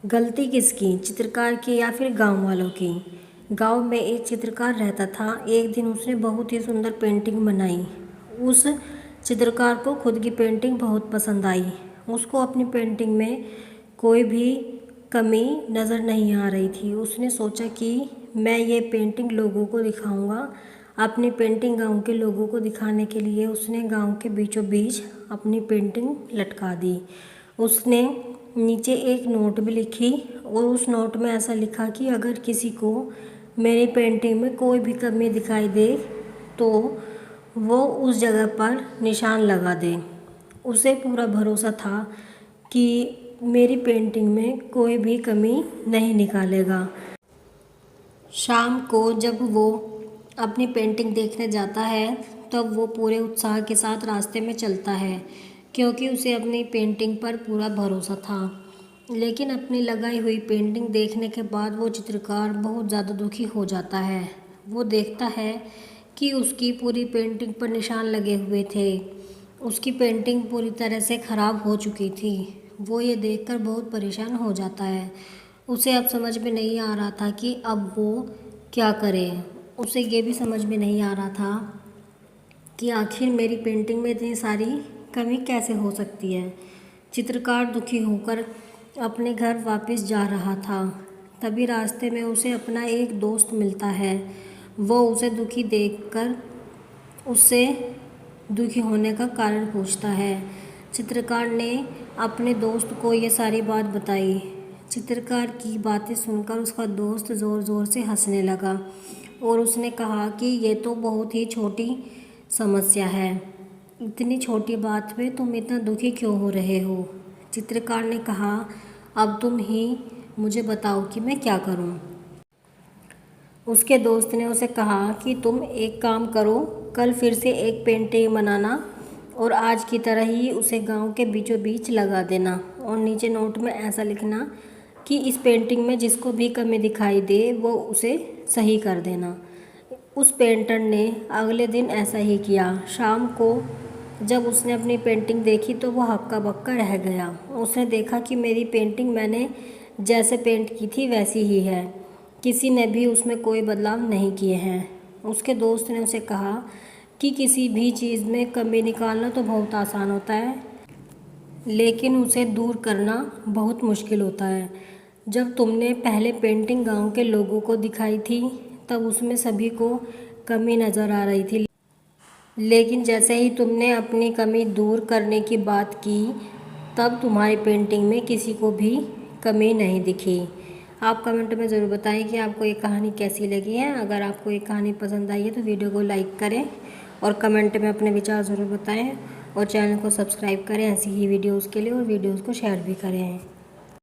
गलती किसकी, चित्रकार की या फिर गांव वालों की। गांव में एक चित्रकार रहता था। एक दिन उसने बहुत ही सुंदर पेंटिंग बनाई। उस चित्रकार को खुद की पेंटिंग बहुत पसंद आई। उसको अपनी पेंटिंग में कोई भी कमी नज़र नहीं आ रही थी। उसने सोचा कि मैं ये पेंटिंग लोगों को दिखाऊंगा। अपनी पेंटिंग गांव के लोगों को दिखाने के लिए उसने गांव के बीचों बीच अपनी पेंटिंग लटका दी। उसने नीचे एक नोट भी लिखी और उस नोट में ऐसा लिखा कि अगर किसी को मेरी पेंटिंग में कोई भी कमी दिखाई दे तो वो उस जगह पर निशान लगा दे। उसे पूरा भरोसा था कि मेरी पेंटिंग में कोई भी कमी नहीं निकालेगा। शाम को जब वो अपनी पेंटिंग देखने जाता है तब वो पूरे उत्साह के साथ रास्ते में चलता है, क्योंकि उसे अपनी पेंटिंग पर पूरा भरोसा था। लेकिन अपनी लगाई हुई पेंटिंग देखने के बाद वो चित्रकार बहुत ज़्यादा दुखी हो जाता है। वो देखता है कि उसकी पूरी पेंटिंग पर निशान लगे हुए थे। उसकी पेंटिंग पूरी तरह से ख़राब हो चुकी थी। वो ये देखकर बहुत परेशान हो जाता है। उसे अब समझ में नहीं आ रहा था कि अब वो क्या करे। उसे ये भी समझ में नहीं आ रहा था कि आखिर मेरी पेंटिंग में इतनी सारी कमी कैसे हो सकती है। चित्रकार दुखी होकर अपने घर वापस जा रहा था। तभी रास्ते में उसे अपना एक दोस्त मिलता है। वो उसे दुखी देखकर उससे दुखी होने का कारण पूछता है। चित्रकार ने अपने दोस्त को ये सारी बात बताई। चित्रकार की बातें सुनकर उसका दोस्त ज़ोर ज़ोर से हंसने लगा और उसने कहा कि ये तो बहुत ही छोटी समस्या है। इतनी छोटी बात पे तुम इतना दुखी क्यों हो रहे हो। चित्रकार ने कहा, अब तुम ही मुझे बताओ कि मैं क्या करूं। उसके दोस्त ने उसे कहा कि तुम एक काम करो, कल फिर से एक पेंटिंग बनाना और आज की तरह ही उसे गांव के बीचों बीच लगा देना और नीचे नोट में ऐसा लिखना कि इस पेंटिंग में जिसको भी कमी दिखाई दे वो उसे सही कर देना। उस पेंटर ने अगले दिन ऐसा ही किया। शाम को जब उसने अपनी पेंटिंग देखी तो वो हक्का बक्का रह गया। उसने देखा कि मेरी पेंटिंग मैंने जैसे पेंट की थी वैसी ही है, किसी ने भी उसमें कोई बदलाव नहीं किए हैं। उसके दोस्त ने उसे कहा कि किसी भी चीज़ में कमी निकालना तो बहुत आसान होता है, लेकिन उसे दूर करना बहुत मुश्किल होता है। जब तुमने पहले पेंटिंग गांव के लोगों को दिखाई थी तब उसमें सभी को कमी नज़र आ रही थी, लेकिन जैसे ही तुमने अपनी कमी दूर करने की बात की तब तुम्हारी पेंटिंग में किसी को भी कमी नहीं दिखी। आप कमेंट में ज़रूर बताएं कि आपको ये कहानी कैसी लगी है। अगर आपको ये कहानी पसंद आई है तो वीडियो को लाइक करें और कमेंट में अपने विचार ज़रूर बताएं और चैनल को सब्सक्राइब करें ऐसी ही वीडियोज़ के लिए और वीडियोज़ को शेयर भी करें।